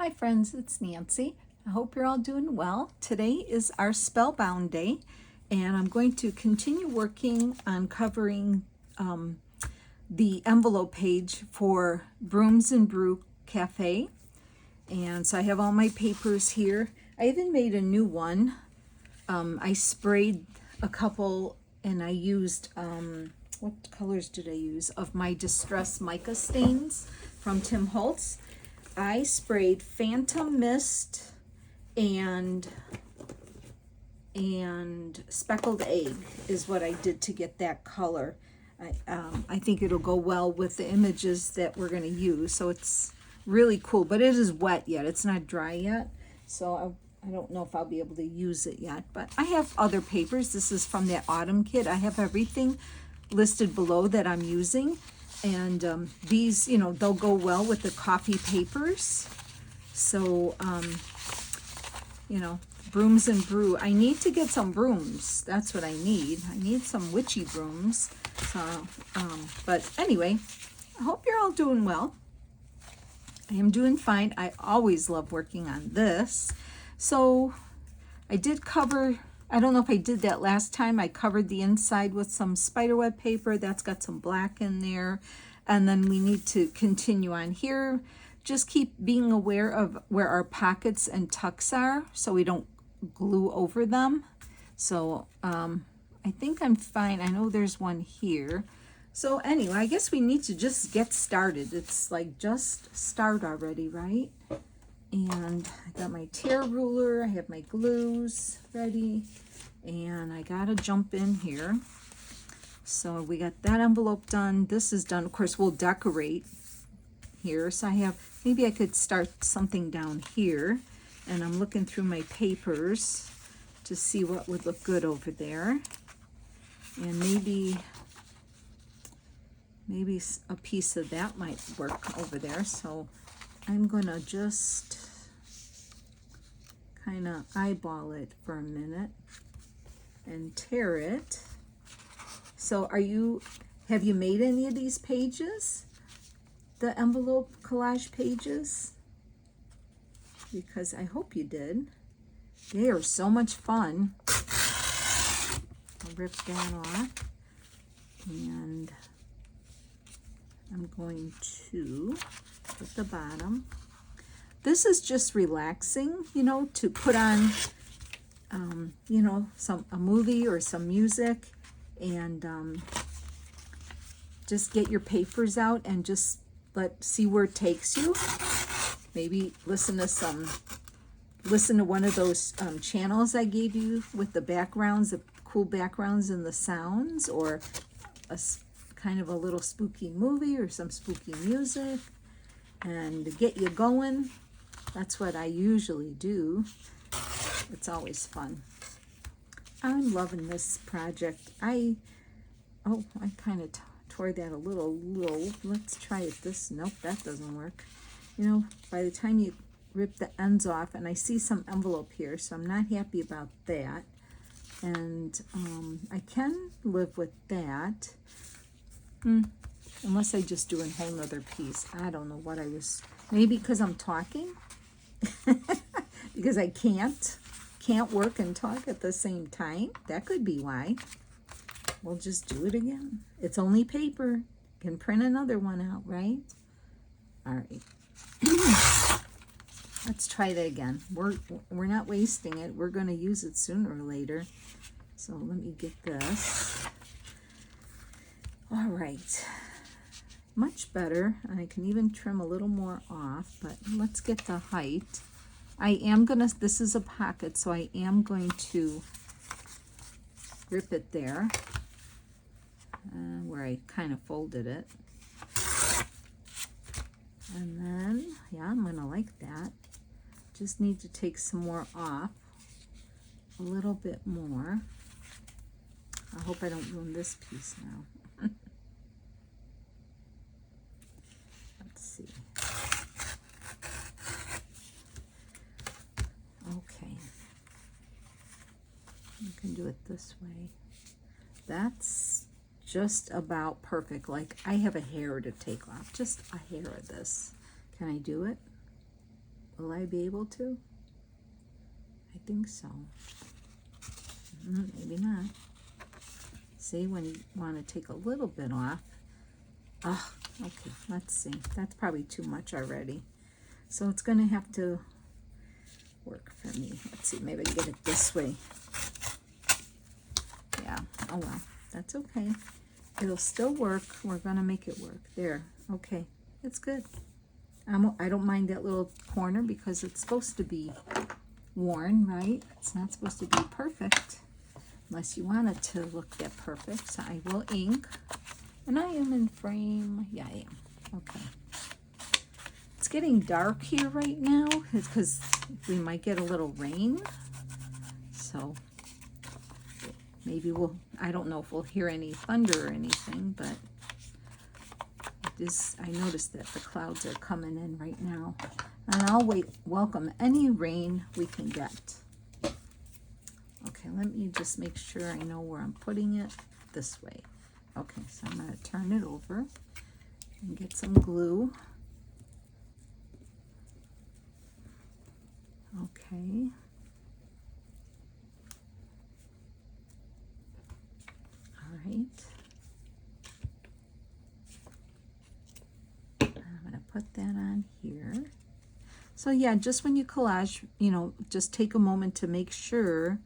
Hi friends, it's Nancy. I hope you're all doing well. Today is our Spellbound day, and I'm going to continue working on covering the envelope page for Brooms and Brew Cafe. And so I have all my papers here. I even made a new one. I sprayed a couple and I used, what colors did I use? Of my Distress mica stains from TIm Holtz. I sprayed Phantom Mist and Speckled Egg is what I did to get that color. I think it'll go well with the images that we're going to use. So it's really cool, but it is wet yet. It's not dry yet. So I don't know if I'll be able to use it yet, but I have other papers. This is from that autumn kit. I have everything listed below that I'm using. And these, you know, they'll go well with the coffee papers. So, you know, Brooms and Brew. I need to get some brooms. That's what I need. I need some witchy brooms. So, but anyway, I hope you're all doing well. I am doing fine. I always love working on this. So I did cover, I don't know if I did that last time. I covered the inside with some spiderweb paper. That's got some black in there. And then we need to continue on here. Just keep being aware of where our pockets and tucks are so we don't glue over them. So I think I'm fine. I know there's one here. So anyway, I guess we need to just get started. It's like just start already, right? And I got my tear ruler, I have my glues ready, and I gotta jump in here. So we got that envelope done. This is done. Of course, we'll decorate here. So I have, maybe I could start something down here. And I'm looking through my papers to see what would look good over there. And maybe a piece of that might work over there. So I'm gonna just kind of eyeball it for a minute and tear it. So have you made any of these pages? The envelope collage pages? Because I hope you did. They are so much fun. I'll rip that off. And I'm going to put the bottom. This is just relaxing, you know, to put on, you know, a movie or some music, and just get your papers out and just see where it takes you. Maybe listen to one of those channels I gave you with the backgrounds, the cool backgrounds and the sounds, or kind of a little spooky movie or some spooky music, and get you going. That's what I usually do. It's always fun. I'm loving this project. I kind of tore that a little. Let's try it nope, that doesn't work. You know, by the time you rip the ends off, and I see some envelope here, so I'm not happy about that. And I can live with that. Unless I just do a whole nother piece. I don't know what I was, maybe because I'm talking. Because I can't work and talk at the same time. That could be why. We'll just do it again. It's only paper. Can print another one out, right? All right. Let's try that again. We're not wasting it. We're going to use it sooner or later. So let me get this. All right. Much better. I can even trim a little more off, but let's get the height. This is a pocket, so I am going to rip it there, where I kind of folded it. And then, yeah, I'm gonna like that. Just need to take some more off, a little bit more. I hope I don't ruin this piece now. Let's see. Okay. You can do it this way. That's just about perfect. Like, I have a hair to take off, just a hair of this. Can I do it? Will I be able to? I think so. Maybe not. See, when you want to take a little bit off. Oh, okay, let's see. That's probably too much already. So it's going to have to work for me. Let's see, maybe I can get it this way. Yeah, oh well, that's okay. It'll still work. We're going to make it work. There, okay, it's good. I don't mind that little corner because it's supposed to be worn, right? It's not supposed to be perfect unless you want it to look that perfect. So I will ink, and I am in frame. Yeah, I am. Okay. It's getting dark here right now because we might get a little rain. So maybe I don't know if we'll hear any thunder or anything, but I noticed that the clouds are coming in right now. And I'll welcome any rain we can get. Okay, let me just make sure I know where I'm putting it. This way. Okay, so I'm going to turn it over and get some glue. Okay. All right. I'm going to put that on here. So yeah, just when you collage, you know, just take a moment to make sure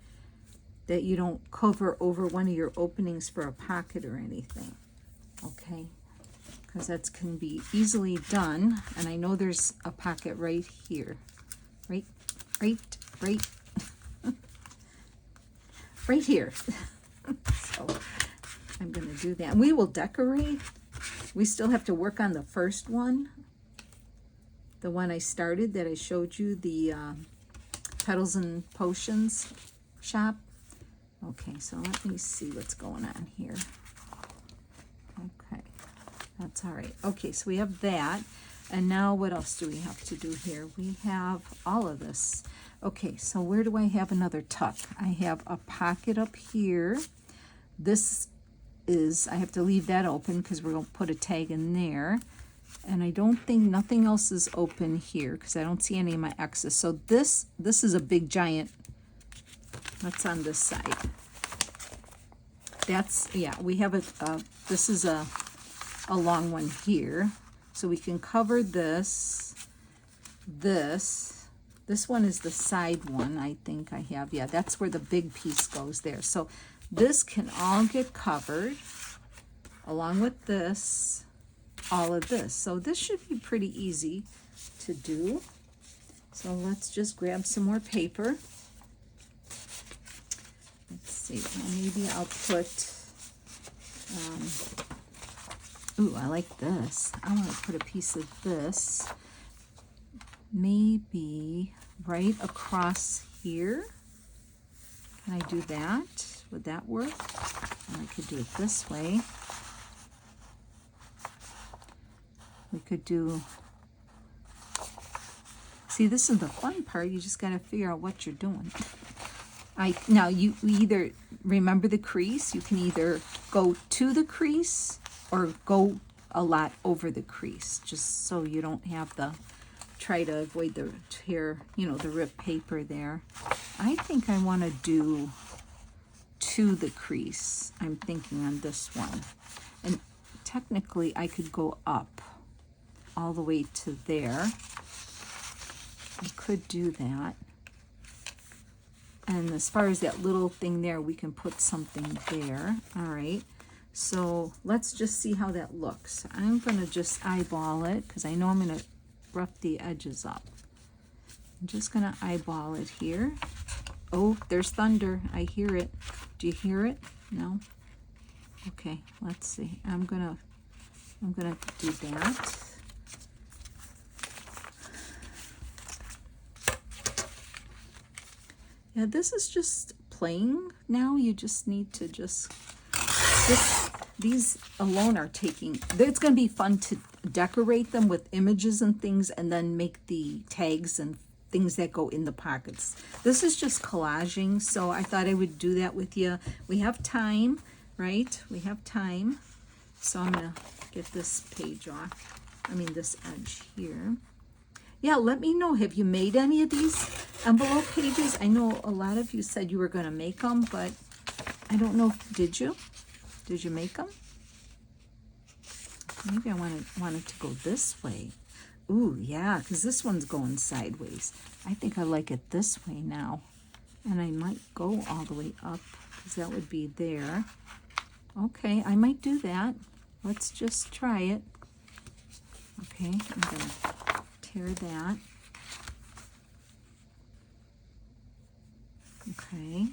that you don't cover over one of your openings for a pocket or anything. Okay, because that can be easily done. And I know there's a pocket right here. Right right here. So I'm going to do that. And we will decorate. We still have to work on the first one. The one I started that I showed you, the Petals and Potions shop. Okay, so let me see what's going on here. Okay, that's all right. Okay, so we have that. And now what else do we have to do here? We have all of this. Okay, so where do I have another tuck? I have a pocket up here. This is, I have to leave that open because we're going to put a tag in there. And I don't think nothing else is open here because I don't see any of my X's. So this is a big giant. That's on this side. That's, yeah, we have this is a long one here. So we can cover this. This one is the side one, I think I have. Yeah, that's where the big piece goes there. So this can all get covered along with this, all of this. So this should be pretty easy to do. So let's just grab some more paper. Let's see, maybe I'll put, ooh, I like this. I want to put a piece of this, maybe right across here. Can I do that? Would that work? And I could do it this way. We could do, see, this is the fun part. You just got to figure out what you're doing. Now you either remember the crease. You can either go to the crease or go a lot over the crease, just so you don't have the, try to avoid the tear, you know, the ripped paper there. I think I want to do to the crease. I'm thinking on this one. And technically I could go up all the way to there. I could do that. And as far as that little thing there, we can put something there. All right. So let's just see how that looks. I'm going to just eyeball it because I know I'm going to rough the edges up. I'm just going to eyeball it here. Oh, there's thunder. I hear it. Do you hear it? No? Okay, let's see. I'm gonna do that. Yeah, this is just plain now. You just need to these alone are taking, it's going to be fun to decorate them with images and things and then make the tags and things that go in the pockets. This is just collaging, so I thought I would do that with you. We have time, right? We have time. So I'm going to get this page off. I mean, this edge here. Yeah, let me know. Have you made any of these envelope pages? I know a lot of you said you were going to make them, but I don't know. Did you? Did you make them? Maybe I wanted to go this way. Ooh, yeah, because this one's going sideways. I think I like it this way now. And I might go all the way up, because that would be there. Okay, I might do that. Let's just try it. Okay, I'm going to tear that. Okay.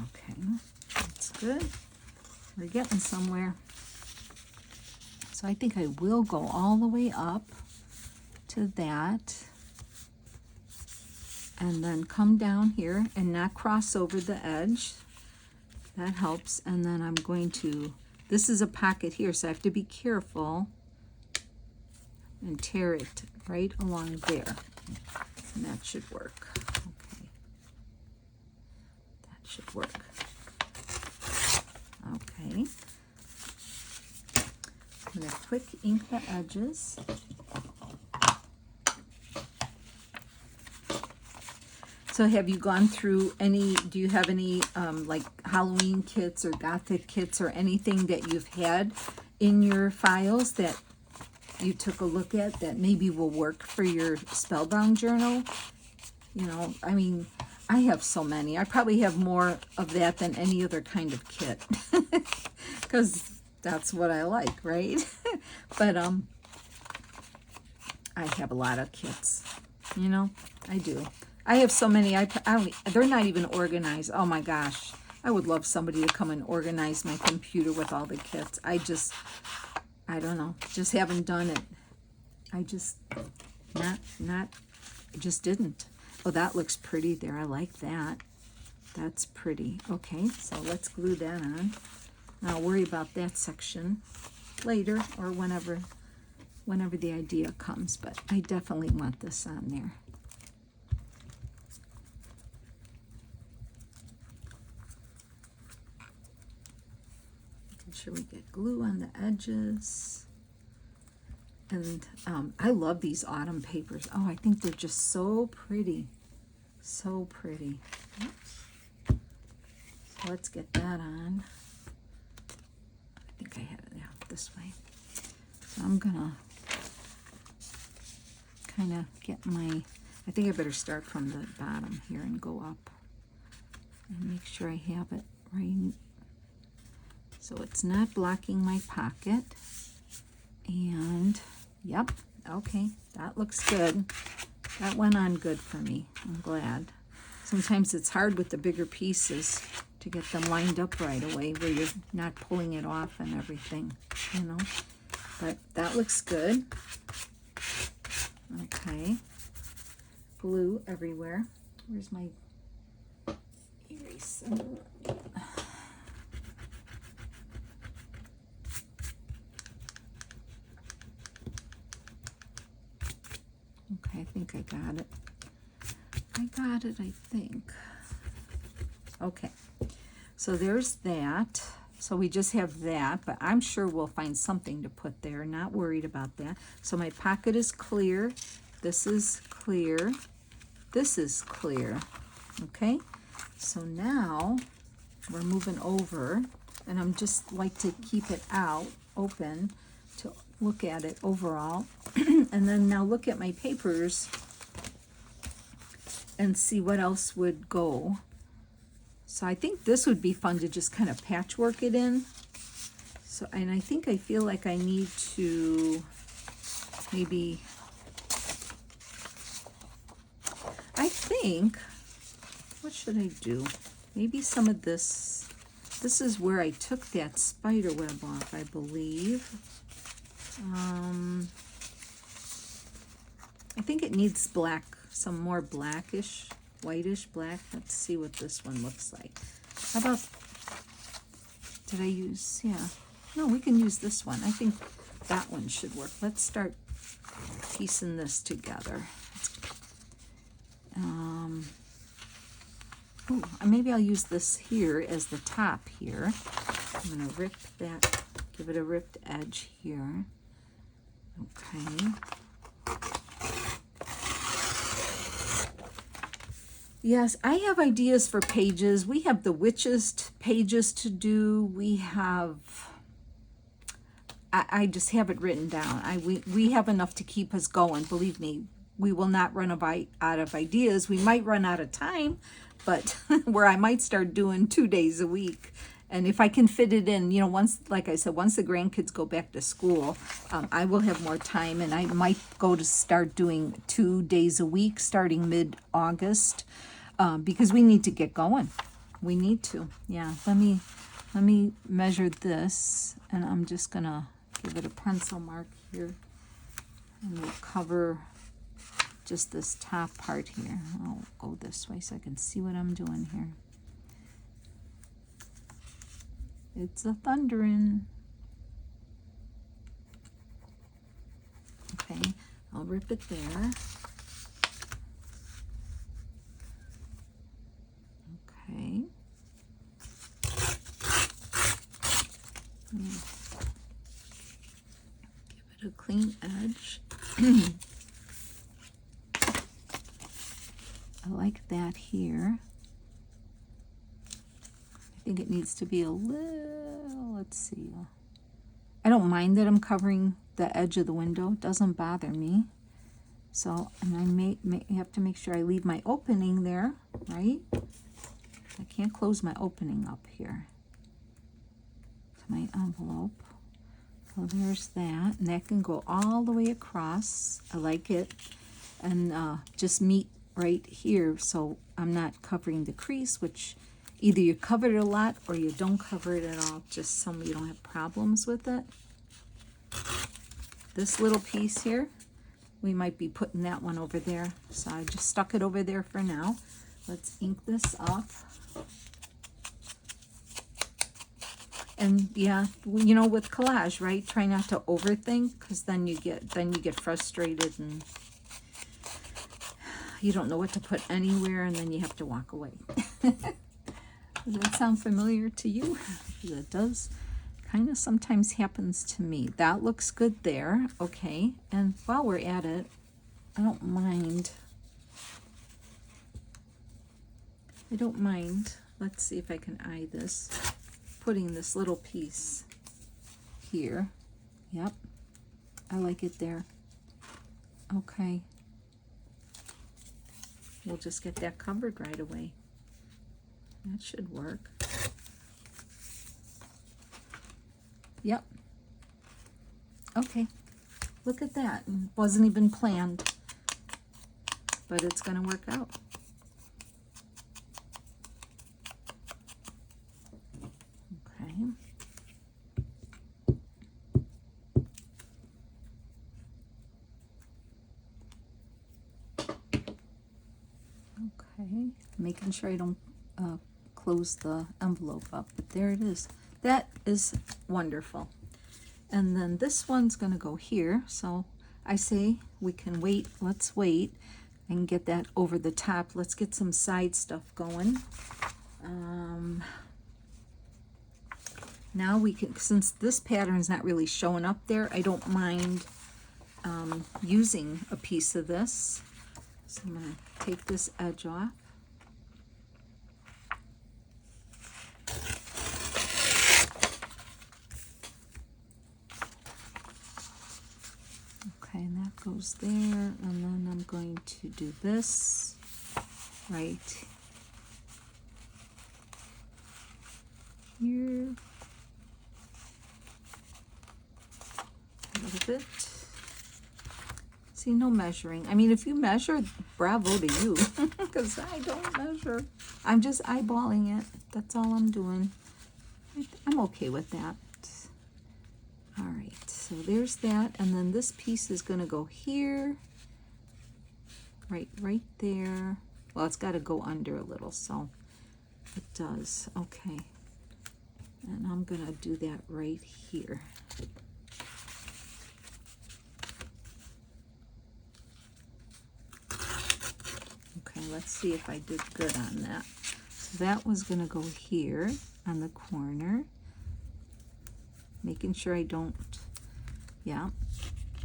Okay, that's good. We're getting somewhere. So I think I will go all the way up to that. And then come down here and not cross over the edge. That helps. And then I'm going to, this is a pocket here, so I have to be careful and tear it right along there. And that should work. Okay. That should work. Okay. I'm going to quick ink the edges. So have you gone through any, do you have any like Halloween kits or Gothic kits or anything that you've had in your files that you took a look at that maybe will work for your Spellbound journal? You know, I mean, I have so many. I probably have more of that than any other kind of kit because that's what I like, right? But I have a lot of kits, you know, I do. I have so many, they're not even organized. Oh my gosh, I would love somebody to come and organize my computer with all the kits. I don't know, just haven't done it. I just, just didn't. Oh, that looks pretty there. I like that. That's pretty. Okay, so let's glue that on. I'll worry about that section later or whenever the idea comes, but I definitely want this on there. Making sure we get glue on the edges. And I love these autumn papers. Oh, I think they're just so pretty. So pretty. Oops. So let's get that on. I think I had it this way. So I'm gonna kind of get my, I think I better start from the bottom here and go up and make sure I have it right so it's not blocking my pocket. And yep, okay, that looks good. That went on good for me. I'm glad. Sometimes it's hard with the bigger pieces to get them lined up right away where you're not pulling it off and everything, you know. But that looks good. Okay. Glue everywhere. Where's my eraser? Okay, I think I got it. I think. Okay, so there's that. So we just have that, but I'm sure we'll find something to put there. Not worried about that. So my pocket is clear. This is clear. This is clear. Okay, so now we're moving over, and I'm just like to keep it out, open, to look at it overall. And then now look at my papers and see what else would go. So I think this would be fun to just kind of patchwork it in. So, and I think I feel like I need to maybe, I think, what should I do? Maybe some of this, this is where I took that spider web off, I believe. I think it needs black, some more blackish, whitish black. Let's see what this one looks like. How about, did I use, yeah. No, we can use this one. I think that one should work. Let's start piecing this together. Maybe I'll use this here as the top here. I'm gonna rip that give it a ripped edge here. Okay. Yes, I have ideas for pages. We have the witches pages to do. We have, I just have it written down. We have enough to keep us going. Believe me, we will not run out of ideas. We might run out of time, but where I might start doing 2 days a week. And if I can fit it in, you know, once, like I said, once the grandkids go back to school, I will have more time, and I might go to start doing 2 days a week starting mid-August, because we need to get going. We need to. Yeah, let me measure this, and I'm just gonna give it a pencil mark here, and we'll cover just this top part here. I'll go this way so I can see what I'm doing here. It's a thundering. Okay, I'll rip it there. Okay. Give it a clean edge. I like that here. I think it needs to be a little, let's see. I don't mind that I'm covering the edge of the window. It doesn't bother me. So, and I may have to make sure I leave my opening there, right? I can't close my opening up here. To my envelope. So there's that. And that can go all the way across. I like it. And just meet right here, so I'm not covering the crease, which either you cover it a lot or you don't cover it at all, just so you don't have problems with it. This little piece here, we might be putting that one over there, so I just stuck it over there for now. Let's ink this up. And yeah, you know, with collage, right, try not to overthink, because then you get frustrated and you don't know what to put anywhere, and then you have to walk away. Does that sound familiar to you? It does. Kind of sometimes happens to me. That looks good there. Okay. And while we're at it, I don't mind. Let's see if I can eye this. Putting this little piece here. Yep. I like it there. Okay. We'll just get that covered right away. That should work. Yep. Okay. Look at that. It wasn't even planned, but it's going to work out. Okay. Okay. Making sure I don't close the envelope up, but there it is. That is wonderful. And then this one's going to go here, so I say we can wait. Let's wait and get that over the top. Let's get some side stuff going. Now we can, since this pattern's not really showing up there, I don't mind using a piece of this. So I'm going to take this edge off. Okay, and that goes there, and then I'm going to do this right here. A little bit. See, no measuring. I mean, if you measure, bravo to you, because I don't measure. I'm just eyeballing it. That's all I'm doing. I'm okay with that. All right, so there's that, and then this piece is going to go here, right there. Well, it's got to go under a little, so it does. Okay, and I'm going to do that right here. Okay, let's see if I did good on that. So that was going to go here on the corner. making sure I don't, yeah.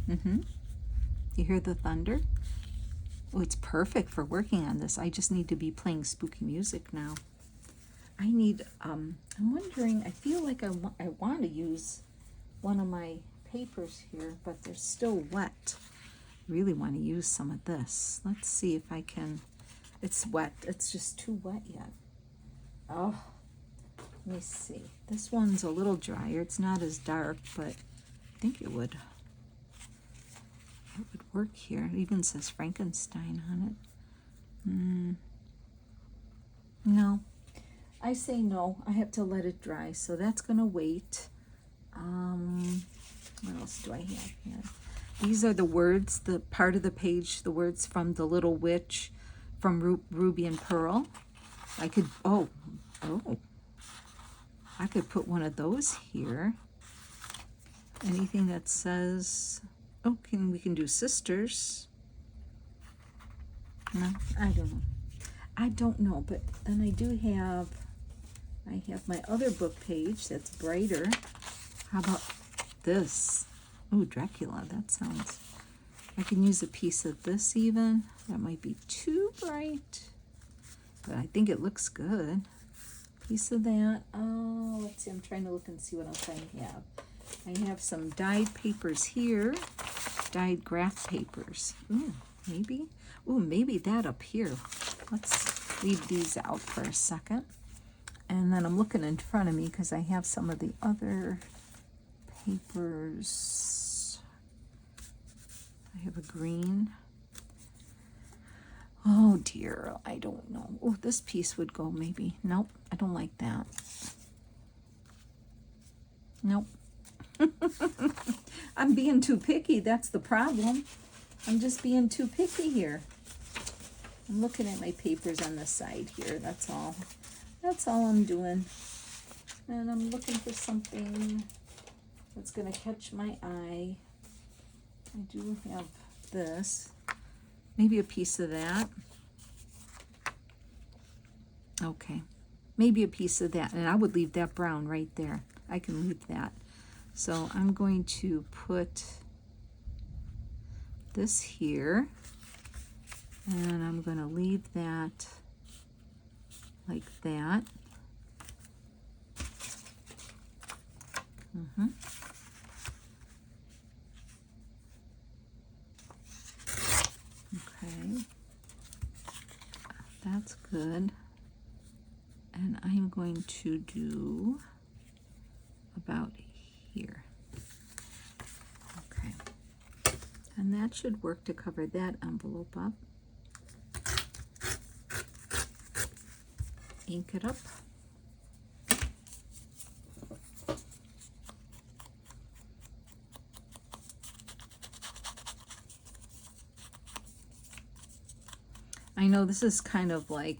You hear the thunder? Oh, it's perfect for working on this. I just need to be playing spooky music now. I need, I'm wondering, I feel like I want to use one of my papers here, but they're still wet. I really want to use some of this. Let's see if I can. It's wet. It's just too wet yet. Oh, let me see. This one's a little drier. It's not as dark, but I think it would work here. It even says Frankenstein on it. No. I say no. I have to let it dry, so that's gonna wait. What else do I have here? These are the words, the part of the page, the words from The Little Witch from Ruby and Pearl. I could, I could put one of those here. Anything that says, we can do sisters. No, I don't know. I don't know, but then I have my other book page that's brighter. How about this? Oh, Dracula, that sounds, I can use a piece of this even. That might be too bright, but I think it looks good. Piece of that. Oh, let's see, I'm trying to look and see what else I have. I have some dyed papers here, dyed graph papers. Ooh, maybe. Ooh, maybe that up here. Let's leave these out for a second. And then I'm looking in front of me because I have some of the other papers. I have a green. Oh dear, I don't know. Oh, this piece would go maybe. Nope, I don't like that. Nope. I'm being too picky, that's the problem. I'm just being too picky here. I'm looking at my papers on the side here, that's all. That's all I'm doing. And I'm looking for something that's gonna catch my eye. I do have this. Maybe a piece of that. Okay, maybe a piece of that, and I would leave that brown right there. I can leave that. So I'm going to put this here, and I'm going to leave that like that. Okay, that's good. And I'm going to do about here. Okay, and that should work to cover that envelope up. Ink it up. I know this is kind of like,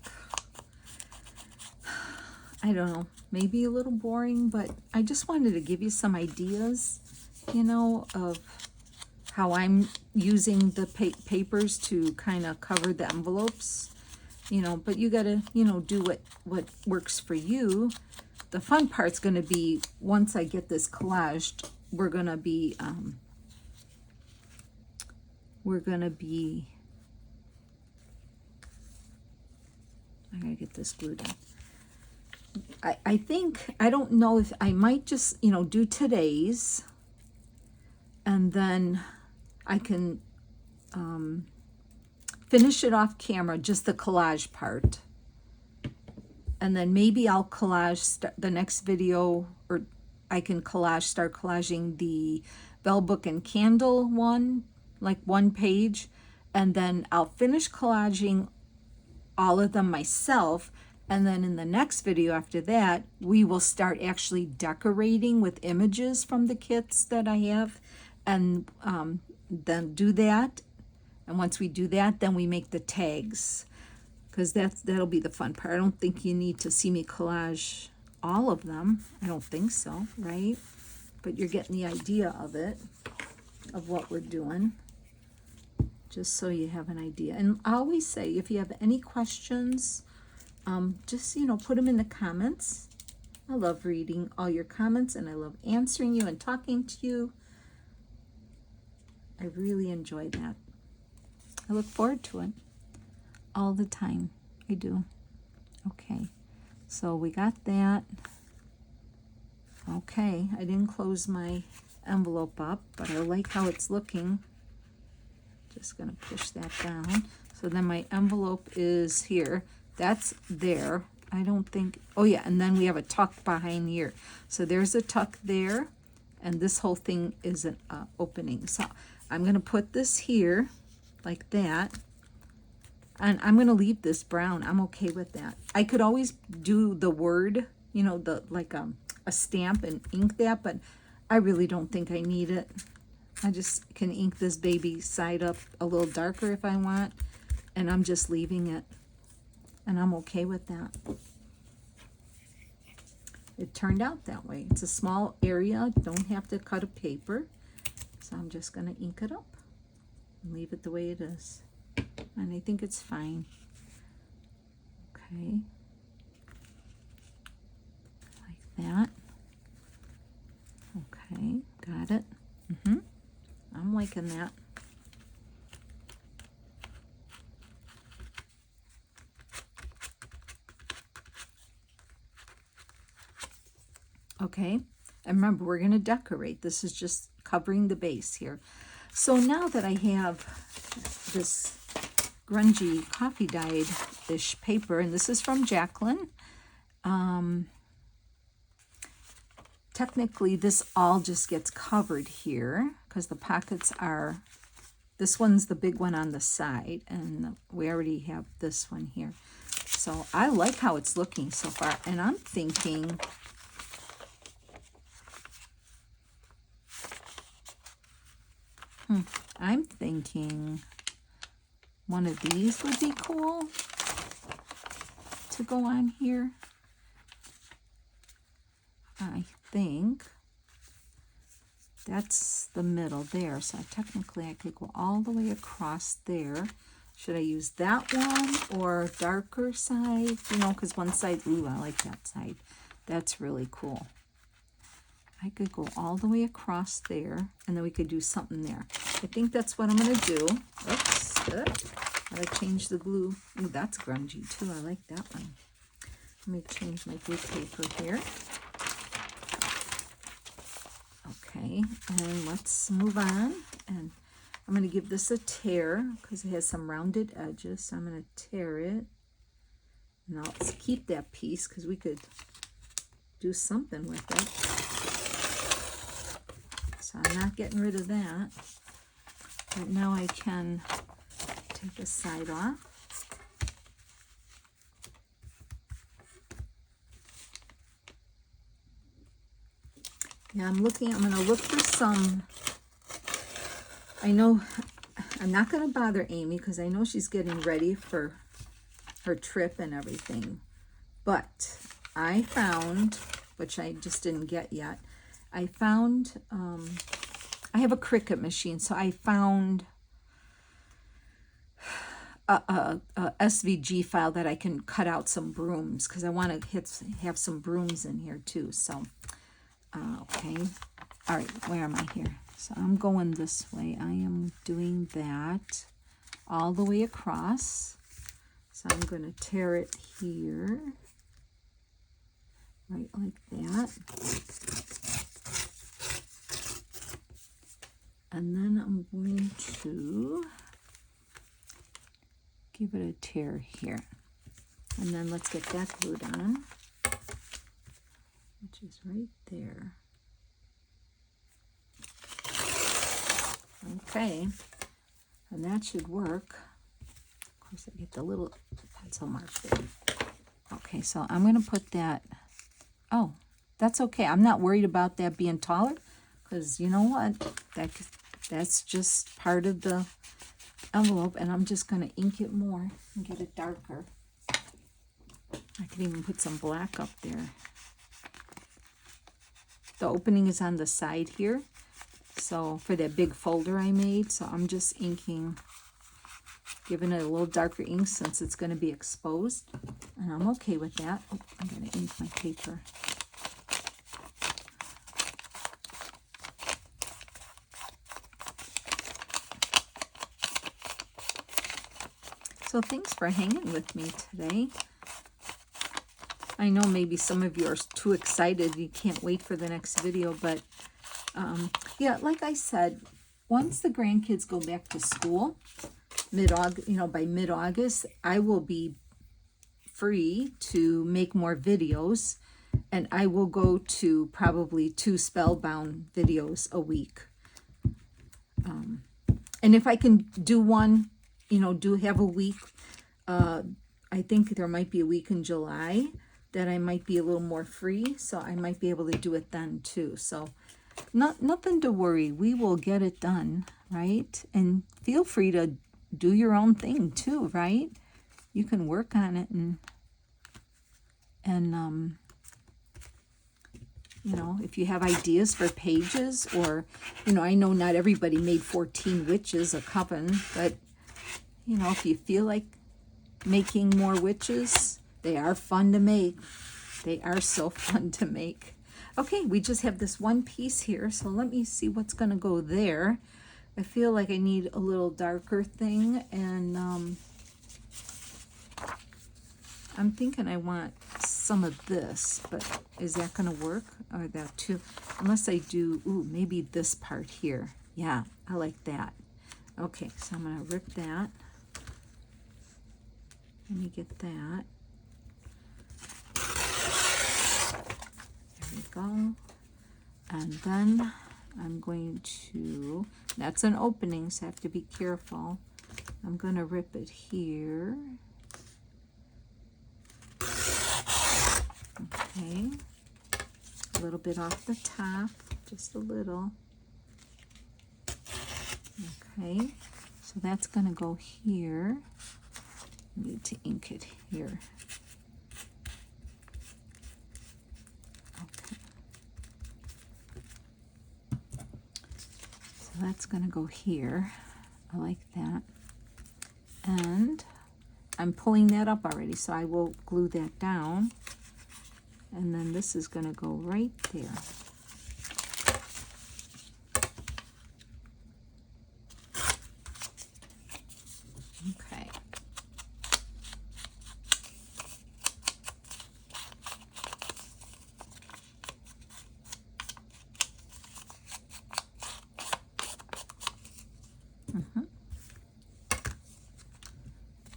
I don't know, maybe a little boring, but I just wanted to give you some ideas, you know, of how I'm using the papers to kind of cover the envelopes, you know, but you gotta, you know, do what works for you. The fun part's gonna be, once I get this collaged, we're gonna be I gotta get this glued on. I think, I don't know if I might just, you know, do today's, and then I can finish it off camera, just the collage part. And then maybe I'll collage the next video, or I can start collaging the bell book and candle one, like one page, and then I'll finish collaging all of them myself. And then in the next video after that, we will start actually decorating with images from the kits that I have, and then do that. And once we do that, then we make the tags, because that'll be the fun part. I don't think you need to see me collage all of them. I don't think so, right? But you're getting the idea of it, of what we're doing, just so you have an idea. And I always say, if you have any questions, just, you know, put them in the comments I love reading all your comments, and I love answering you and talking to you. I really enjoy that. I look forward to it all the time. I do. Okay, so we got that. Okay, I didn't close my envelope up, but I like how it's looking. Just gonna push that down. So then my envelope is here. That's there. I don't think, oh yeah, and then we have a tuck behind here. So there's a tuck there, and this whole thing is an opening. So I'm gonna put this here like that, and I'm gonna leave this brown. I'm okay with that. I could always do the word, you know, the like a stamp and ink that, but I really don't think I need it. I just can ink this baby side up a little darker if I want, and I'm just leaving it, and I'm okay with that. It turned out that way. It's a small area, don't have to cut a paper, so I'm just gonna ink it up and leave it the way it is, and I think it's fine. Okay, like that. Okay, got it. I'm liking that. Okay, and remember, we're going to decorate. This is just covering the base here. So now that I have this grungy coffee dyed-ish paper, and this is from Jacqueline, technically this all just gets covered here because the pockets are, this one's the big one on the side, and we already have this one here. So I like how it's looking so far, and I'm thinking, one of these would be cool to go on here. I think that's the middle there, so technically I could go all the way across there. Should I use that one or darker side? You know, because one side, ooh, I like that side. That's really cool. I could go all the way across there, and then we could do something there. I think that's what I'm going to do. Oops, gotta change the glue. Ooh, that's grungy too. I like that one. Let me change my glue paper here. Okay, and let's move on. And I'm going to give this a tear because it has some rounded edges. So I'm going to tear it. And I'll keep that piece because we could do something with it. So I'm not getting rid of that. But now I can take the side off. Yeah, I'm going to look for some, I know, I'm not going to bother Amy because I know she's getting ready for her trip and everything. But I found, which I just didn't get yet, I found, I have a Cricut machine, so I found a SVG file that I can cut out some brooms because I want to have some brooms in here too. So, okay. All right, where am I here? So I'm going this way. I am doing that all the way across. So I'm going to tear it here, right like that. And then I'm going to give it a tear here. And then let's get that glued on, which is right there. Okay, and that should work. Of course, I get the little pencil mark there. Okay, so I'm going to put that, oh, that's okay. I'm not worried about that being taller because you know what? That's just part of the envelope, and I'm just going to ink it more and get it darker. I can even put some black up there. The opening is on the side here, so for that big folder I made, so I'm just inking, giving it a little darker ink since it's going to be exposed, and I'm okay with that. Oh, I'm going to ink my paper. So thanks for hanging with me today. I know maybe some of you are too excited. You can't wait for the next video, but yeah, like I said, once the grandkids go back to school, mid-August, by mid-August, I will be free to make more videos, and I will go to probably 2 Spellbound videos a week. And if I can do one, do have a week, I think there might be a week in July that I might be a little more free, so I might be able to do it then too. So nothing to worry. We will get it done, right? And feel free to do your own thing too, right? You can work on it and if you have ideas for pages, or I know not everybody made 14 witches a coven, but if you feel like making more witches, they are fun to make. They are so fun to make. Okay, we just have this one piece here, so let me see what's going to go there. I feel like I need a little darker thing, and I'm thinking I want some of this, but is that going to work? Or that too? Unless I do, maybe this part here. Yeah, I like that. Okay, so I'm going to rip that. Let me get that. There we go. And then I'm going to, that's an opening, so I have to be careful. I'm going to rip it here. Okay. A little bit off the top, just a little. Okay. So that's going to go here. I need to ink it here. Okay. So that's going to go here. I like that. And I'm pulling that up already, so I will glue that down. And then this is going to go right there. Okay.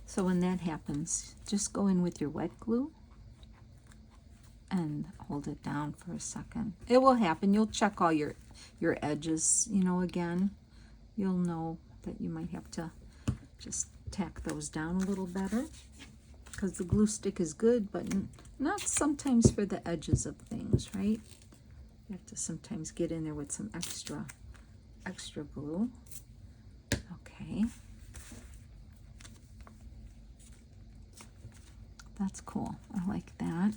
So when that happens, just go in with your wet glue and hold it down for a second. It will happen. You'll check all your edges, again. You'll know that you might have to just tack those down a little better, because the glue stick is good, but not sometimes for the edges of things, right? You have to sometimes get in there with some extra glue. Okay. That's cool. I like that.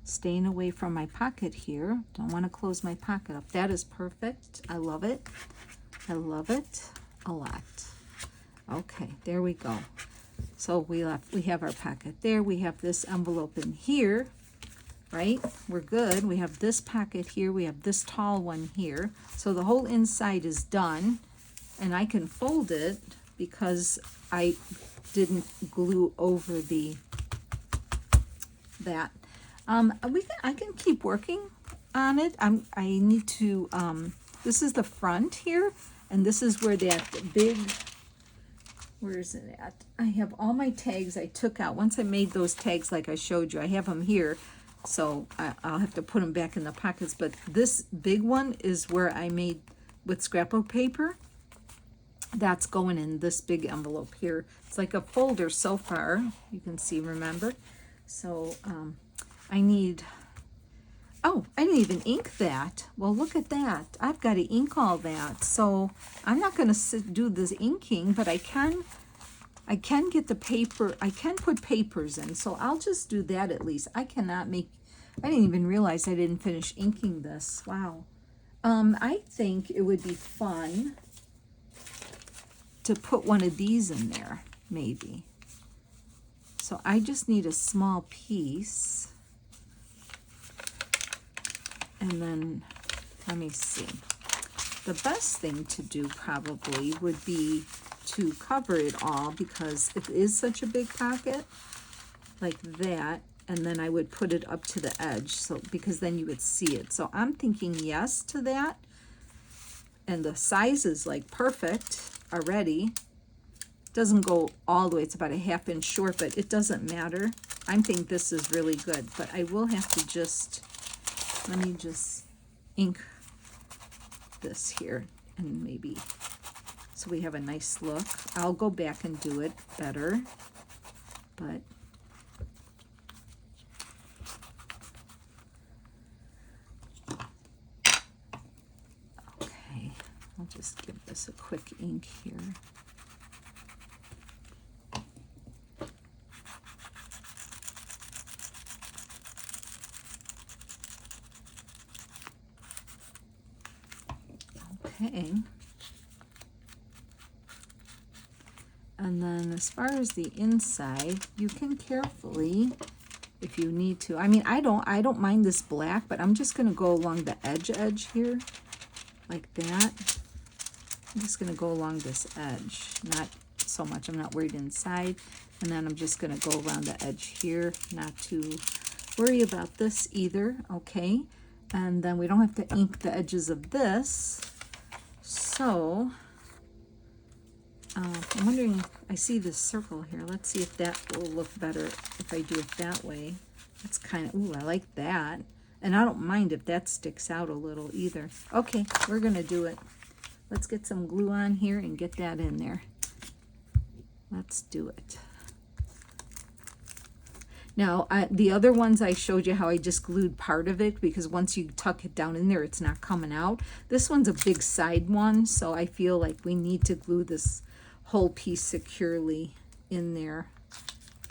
Staying away from my pocket here. Don't want to close my pocket up. That is perfect. I love it. I love it a lot. Okay, there we go. So we have our pocket there. We have this envelope in here, right? We're good. We have this pocket here. We have this tall one here. So the whole inside is done, and I can fold it because I didn't glue over that. I can keep working on it. I need to, this is the front here, and this is where that big, where is it at? I have all my tags I took out. Once I made those tags like I showed you, I have them here, so I'll have to put them back in the pockets, but this big one is where I made with scrapbook paper. That's going in this big envelope here. It's like a folder so far, you can see, remember? So, I need, I didn't even ink that. Well, look at that. I've got to ink all that. So I'm not going to do this inking, but I can get the paper. I can put papers in. So I'll just do that at least. I didn't even realize I didn't finish inking this. Wow. I think it would be fun to put one of these in there, maybe. So I just need a small piece. And then, let me see. The best thing to do probably would be to cover it all because it is such a big pocket, like that, and then I would put it up to the edge, so because then you would see it. So I'm thinking yes to that, and the size is like perfect already. Doesn't go all the way, it's about a 1/2 inch short, but it doesn't matter. I'm thinking this is really good, but I will have to just, let me just ink this here, and maybe, so we have a nice look. I'll go back and do it better, but okay, I'll just give this a quick ink here. Okay. And then as far as the inside, you can carefully, if you need to, I mean, I don't mind this black, but I'm just going to go along the edge here, like that. I'm just going to go along this edge, not so much, I'm not worried inside. And then I'm just going to go around the edge here, not to worry about this either, okay? And then we don't have to ink the edges of this. So, I'm wondering, I see this circle here. Let's see if that will look better if I do it that way. It's kind of, ooh, I like that. And I don't mind if that sticks out a little either. Okay, we're going to do it. Let's get some glue on here and get that in there. Let's do it. Now, the other ones I showed you how I just glued part of it because once you tuck it down in there, it's not coming out. This one's a big side one, so I feel like we need to glue this whole piece securely in there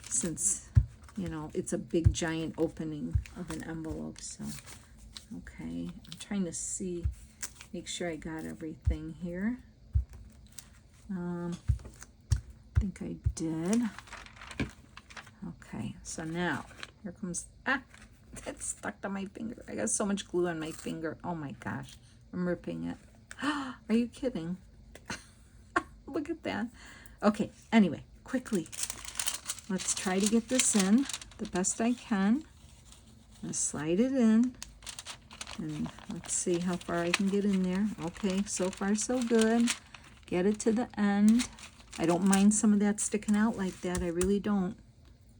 since, you know, it's a big giant opening of an envelope. So, okay, I'm trying to see, make sure I got everything here. I think I did. Okay, so now here comes, it's stuck to my finger. I got so much glue on my finger. Oh my gosh, I'm ripping it. Are you kidding? Look at that. Okay, anyway, quickly, let's try to get this in the best I can. Let's slide it in, and let's see how far I can get in there. Okay, so far so good. Get it to the end. I don't mind some of that sticking out like that. I really don't.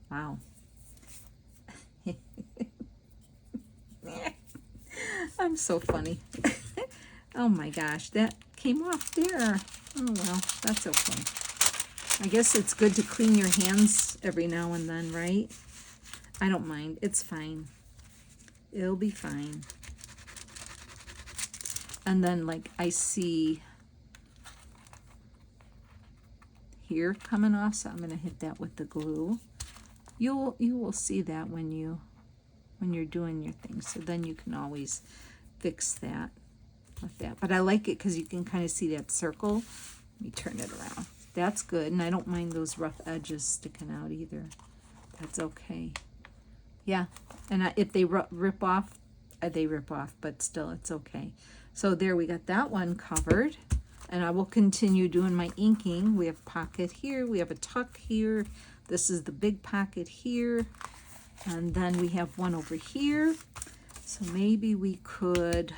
Wow. I'm so funny. Oh my gosh, that came off there. Oh well, that's okay. I guess it's good to clean your hands every now and then, right? I don't mind. It's fine. It'll be fine. And then like I see here coming off, so I'm going to hit that with the glue. You will see that when you're doing your thing, so then you can always fix that with that. But I like it because you can kind of see that circle. Let me turn it around. That's good, and I don't mind those rough edges sticking out either. That's okay. Yeah, and if they rip off, they rip off, but still it's okay. So there, we got that one covered, and I will continue doing my inking. We have a pocket here, we have a tuck here. This is the big pocket here, and then we have one over here. So maybe we could,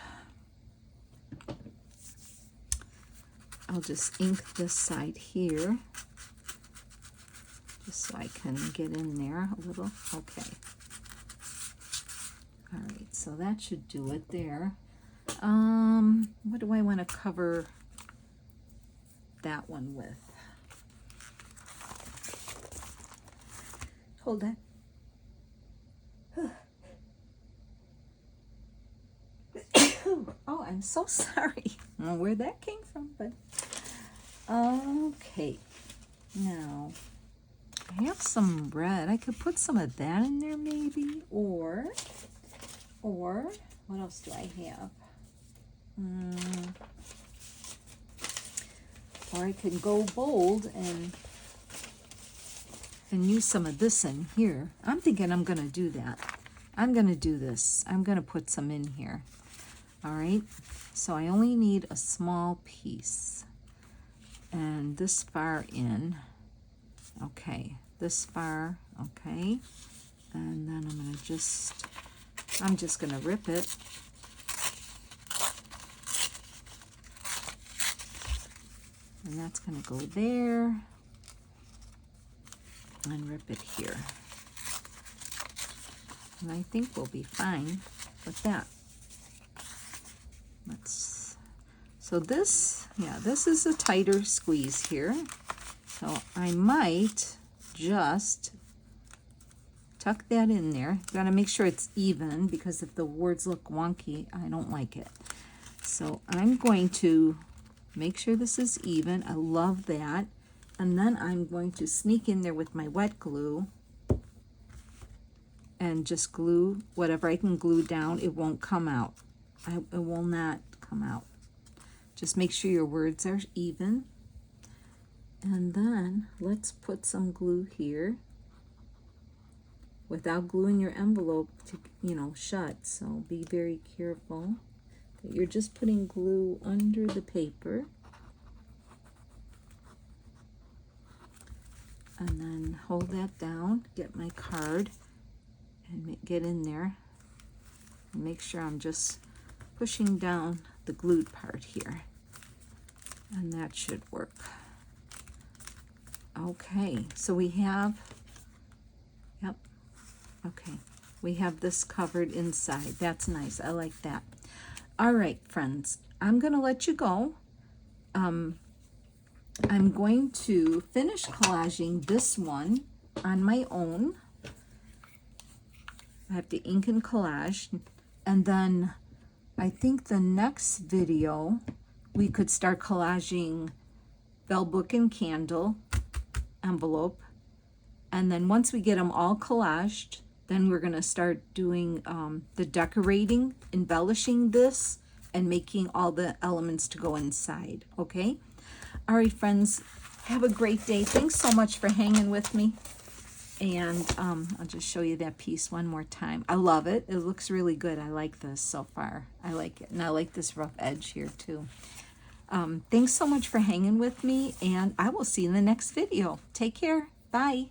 I'll just ink this side here, just so I can get in there a little. Okay. All right, so that should do it there. What do I want to cover that one with? Hold on. Oh, I'm so sorry. I don't know where that came from, but okay. Now, I have some red. I could put some of that in there maybe, or what else do I have? Or I could go bold and use some of this in here. I'm thinking I'm going to do that. I'm going to do this. I'm going to put some in here. All right. So I only need a small piece. and this far in. Okay, this far, okay. And then I'm just gonna rip it. And that's gonna go there. And rip it here. And I think we'll be fine with that. So this, yeah, this is a tighter squeeze here. So I might just tuck that in there. You gotta make sure it's even, because if the words look wonky, I don't like it. So I'm going to make sure this is even. I love that. And then I'm going to sneak in there with my wet glue and just glue whatever I can glue down. It won't come out. It will not come out. Just make sure your words are even. And then let's put some glue here without gluing your envelope to, you know, shut. So be very careful that you're just putting glue under the paper. And then hold that down, get my card, and get in there. And make sure I'm just pushing down the glued part here. And that should work. Okay, so we have, yep, okay. We have this covered inside. That's nice, I like that. All right, friends, I'm gonna let you go. I'm going to finish collaging this one on my own. I have to ink and collage, and then I think the next video we could start collaging bell book and candle envelope, and then once we get them all collaged, then we're going to start doing the decorating, embellishing this, and making all the elements to go inside. Okay? All right, friends, have a great day. Thanks so much for hanging with me. And I'll just show you that piece one more time. I love it. It looks really good. I like this so far. I like it. And I like this rough edge here too. Thanks so much for hanging with me, and I will see you in the next video. Take care. Bye.